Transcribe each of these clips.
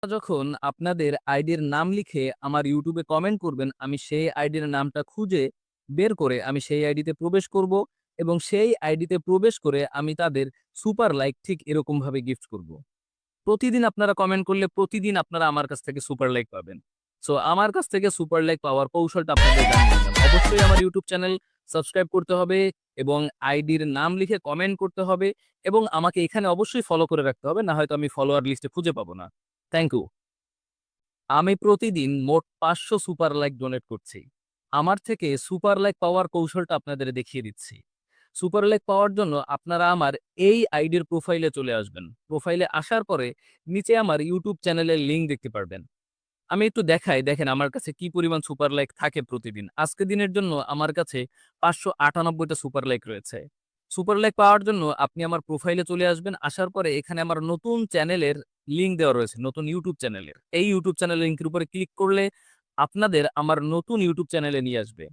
যখন আপনাদের আইডির নাম লিখে আমার ইউটিউবে কমেন্ট করবেন, আমি সেই আইডির নামটা খুঁজে বের করে আমি সেই আইডিতে প্রবেশ করব এবং সেই আইডিতে প্রবেশ করে আমি তাদের সুপার লাইক ঠিক এরকমভাবে গিফট করব। প্রতিদিন আপনারা কমেন্ট করলে প্রতিদিন আপনারা আমার কাছ থেকে সুপার লাইক পাবেন। সো আমার কাছ থেকে সুপার লাইক পাওয়ার কৌশলটা আপনাদের জানিয়ে দিলাম। অবশ্যই আমার ইউটিউব চ্যানেল সাবস্ক্রাইব করতে হবে এবং আইডির নাম লিখে কমেন্ট করতে হবে এবং আমাকে এখানে অবশ্যই ফলো করে রাখতে হবে। না হয়তো আমি ফলোয়ার লিস্টে খুঁজে পাবো না। Thank you. আমি প্রতিদিন মোট ৫০০ সুপার লাইক ডোনেট করছি। আমার থেকে সুপার লাইক পাওয়ার কৌশলটা আপনাদের দেখিয়ে দিচ্ছি। সুপার লাইক পাওয়ার জন্য আপনারা আমার এই আইডির প্রোফাইলে চলে আসবেন। প্রোফাইলে আসার পরে নিচে আমার ইউটিউব চ্যানেলের লিঙ্ক দেখতে পারবেন। আমি একটু দেখাই, দেখেন আমার কাছে কি পরিমাণ সুপার লাইক থাকে প্রতিদিন। আজকে দিনের জন্য আমার কাছে ৫৯৮ টা সুপার লাইক রয়েছে। সুপার লাইক পাওয়ার জন্য আপনি আমার প্রোফাইলে চলে আসবেন। আসার পরে এখানে আমার নতুন চ্যানেলের লিঙ্ক দেওয়া রয়েছে, নতুন ইউটিউব চ্যানেলের। এই ইউটিউব চ্যানেলের লিঙ্কের উপরে ক্লিক করলে আপনাদের আমার নতুন ইউটিউব চ্যানেলে নিয়ে আসবে।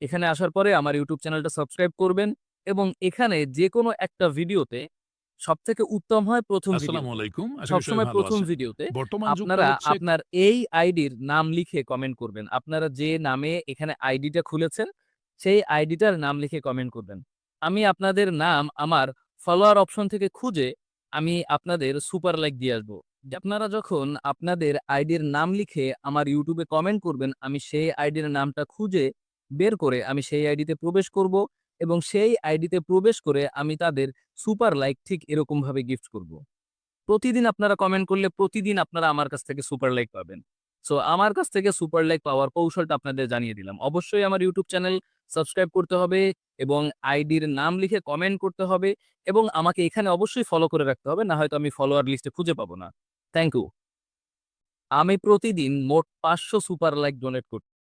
এখানে আসার পরে আমার ইউটিউব চ্যানেলটা সাবস্ক্রাইব করবেন এবং এখানে যেকোনো একটা ভিডিওতে সবথেকে উত্তম হয় ১ম আসসালামু ভিডিওতে। আলাইকুম। আশা করি সবাই সবসময় ভালো ১ম আছেন। ভিডিওতে বর্তমান যুগটা আপনারা হচ্ছে আপনার এই আইডির নাম লিখে কমেন্ট করবেন। আপনারা যে নামে এখানে আইডিটা খুলেছেন, সেই আইডিটার নাম লিখে কমেন্ট করবেন। আমি আপনাদের নাম আমার ফলোয়ার অপশন থেকে খুঁজে আমি আপনাদের সুপার লাইক দিয়ে আসবো। আপনারা যখন আপনাদের আইডির নাম লিখে আমার ইউটিউবে কমেন্ট করবেন, আমি সেই আইডির নামটা খুঁজে বের করে আমি সেই আইডিতে প্রবেশ করব এবং সেই আইডিতে প্রবেশ করে আমি তাদের সুপার লাইক ঠিক এরকমভাবে গিফট করব। প্রতিদিন আপনারা কমেন্ট করলে প্রতিদিন আপনারা আমার কাছ থেকে সুপার লাইক পাবেন। সো আমার কাছ থেকে সুপার লাইক পাওয়ার কৌশলটা আপনাদের জানিয়ে দিলাম। অবশ্যই আমার ইউটিউব চ্যানেল সাবস্ক্রাইব করতে হবে এবং আইডির নাম লিখে কমেন্ট করতে হবে এবং আমাকে এখানে অবশ্যই ফলো করে রাখতে হবে। না হয়তো আমি ফলোয়ার লিস্টে খুঁজে পাবো না। Thank you. আমি প্রতিদিন মোট ৫০০ সুপার লাইক ডোনেট করছি।